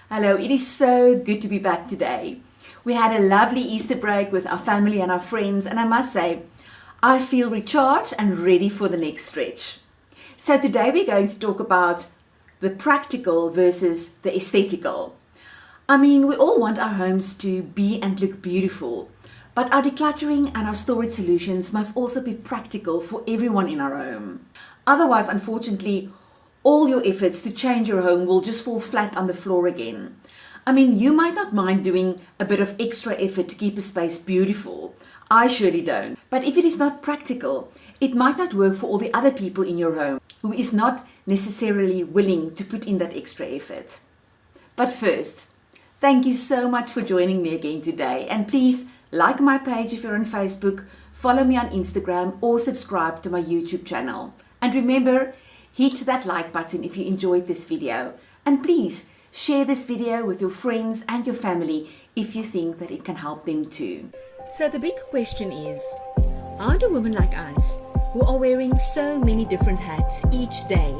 Hello, it is so good to be back today. We had a lovely Easter break with our family and our friends, and I must say, I feel recharged and ready for the next stretch. So today we're going to talk about the practical versus the aesthetical. I mean, we all want our homes to be and look beautiful, but our decluttering and our storage solutions must also be practical for everyone in our home. Otherwise, unfortunately, all your efforts to change your home will just fall flat on the floor again. I mean, you might not mind doing a bit of extra effort to keep a space beautiful. I surely don't. But if it is not practical, it might not work for all the other people in your home who is not necessarily willing to put in that extra effort. But first, thank you so much for joining me again today. And please like my page if you're on Facebook, follow me on Instagram, or subscribe to my YouTube channel. And remember, hit that like button if you enjoyed this video. And please share this video with your friends and your family if you think that it can help them too. So the big question is, how do women like us, who are wearing so many different hats each day,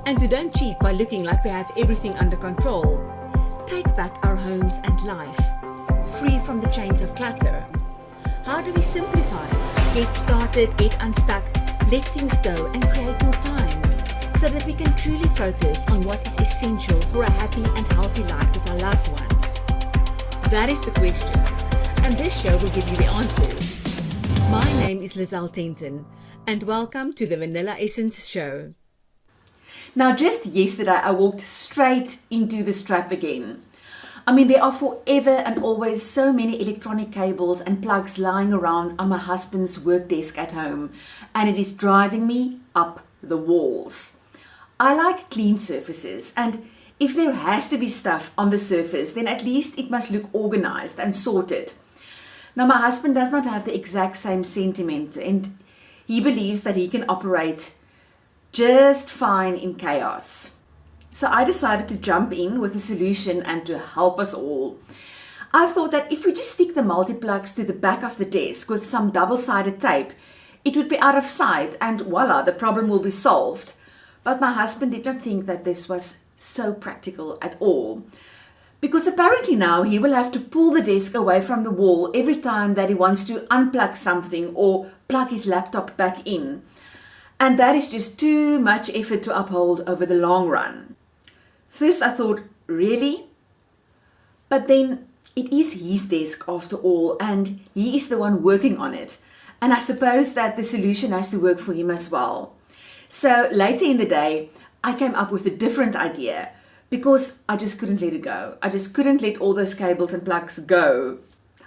and who don't cheat by looking like we have everything under control, take back our homes and life, free from the chains of clutter? How do we simplify, get started, get unstuck, let things go and create more time, so that we can truly focus on what is essential for a happy and healthy life with our loved ones? That is the question, and this show will give you the answers. My name is Lizelle Tenton, and welcome to the Vanilla Essence Show. Now, just yesterday, I walked straight into the strap again. I mean, there are forever and always so many electronic cables and plugs lying around on my husband's work desk at home, and it is driving me up the walls. I like clean surfaces, and if there has to be stuff on the surface, then at least it must look organized and sorted. Now, my husband does not have the exact same sentiment, and he believes that he can operate just fine in chaos. So I decided to jump in with a solution and to help us all. I thought that if we just stick the multi-plugs to the back of the desk with some double-sided tape, it would be out of sight and voila, the problem will be solved. But my husband did not think that this was so practical at all, because apparently now he will have to pull the desk away from the wall every time that he wants to unplug something or plug his laptop back in. And that is just too much effort to uphold over the long run. First I thought, really? But then it is his desk after all, and he is the one working on it. And I suppose that the solution has to work for him as well. So later in the day, I came up with a different idea because I just couldn't let it go. I just couldn't let all those cables and plugs go.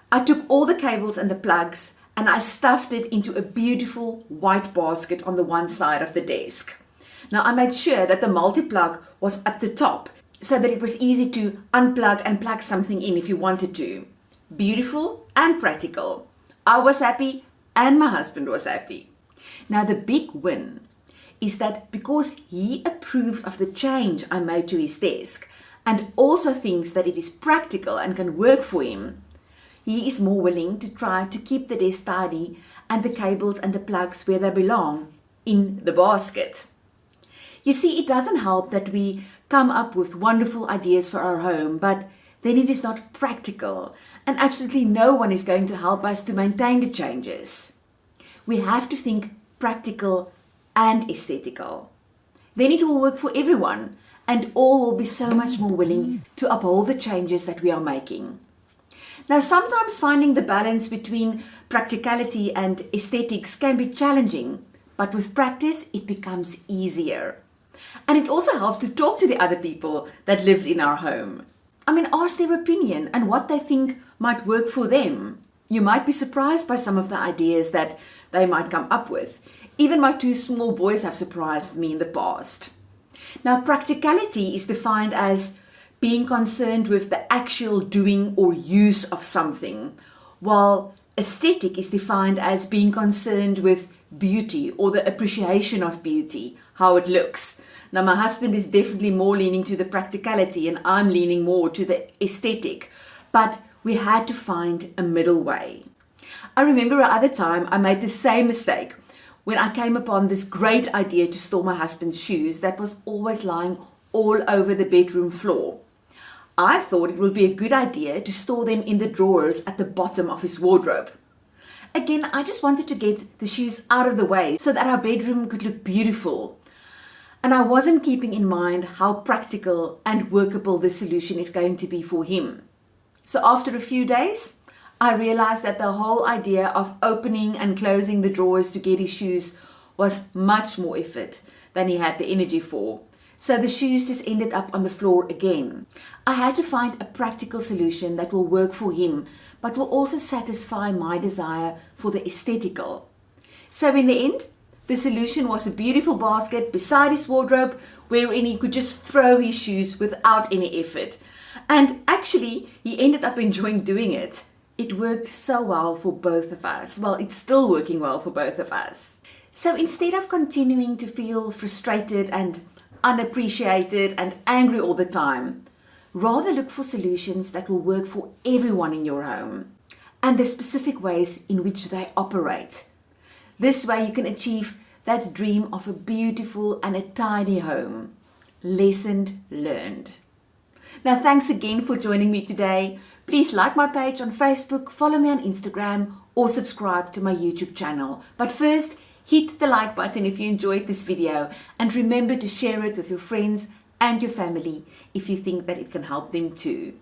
I took all the cables and the plugs and I stuffed it into a beautiful white basket on the one side of the desk. Now I made sure that the multi-plug was at the top so that it was easy to unplug and plug something in if you wanted to. Beautiful and practical. I was happy and my husband was happy. Now the big win is that because he approves of the change I made to his desk and also thinks that it is practical and can work for him, he is more willing to try to keep the desk tidy and the cables and the plugs where they belong, in the basket. You see, it doesn't help that we come up with wonderful ideas for our home, but then it is not practical, and absolutely no one is going to help us to maintain the changes. We have to think practical and aesthetical. Then it will work for everyone, and all will be so much more willing to uphold the changes that we are making. Now, sometimes finding the balance between practicality and aesthetics can be challenging, but with practice, it becomes easier. And it also helps to talk to the other people that lives in our home. I mean, ask their opinion and what they think might work for them. You might be surprised by some of the ideas that they might come up with. Even my two small boys have surprised me in the past. Now, practicality is defined as being concerned with the actual doing or use of something, while aesthetic is defined as being concerned with beauty or the appreciation of beauty, how it looks. Now, my husband is definitely more leaning to the practicality and I'm leaning more to the aesthetic, but we had to find a middle way. I remember another time I made the same mistake when I came upon this great idea to store my husband's shoes that was always lying all over the bedroom floor. I thought it would be a good idea to store them in the drawers at the bottom of his wardrobe. Again, I just wanted to get the shoes out of the way so that our bedroom could look beautiful. And I wasn't keeping in mind how practical and workable this solution is going to be for him. So after a few days, I realized that the whole idea of opening and closing the drawers to get his shoes was much more effort than he had the energy for. So the shoes just ended up on the floor again. I had to find a practical solution that will work for him, but will also satisfy my desire for the aesthetical. So in the end, the solution was a beautiful basket beside his wardrobe wherein he could just throw his shoes without any effort. And actually, he ended up enjoying doing it. It worked so well for both of us. Well, it's still working well for both of us. So instead of continuing to feel frustrated and unappreciated and angry all the time, rather look for solutions that will work for everyone in your home and the specific ways in which they operate. This way you can achieve that dream of a beautiful and a tidy home. Lesson learned. Now, thanks again for joining me today. Please like my page on Facebook, follow me on Instagram, or subscribe to my YouTube channel. But first, hit the like button if you enjoyed this video, and remember to share it with your friends and your family if you think that it can help them too.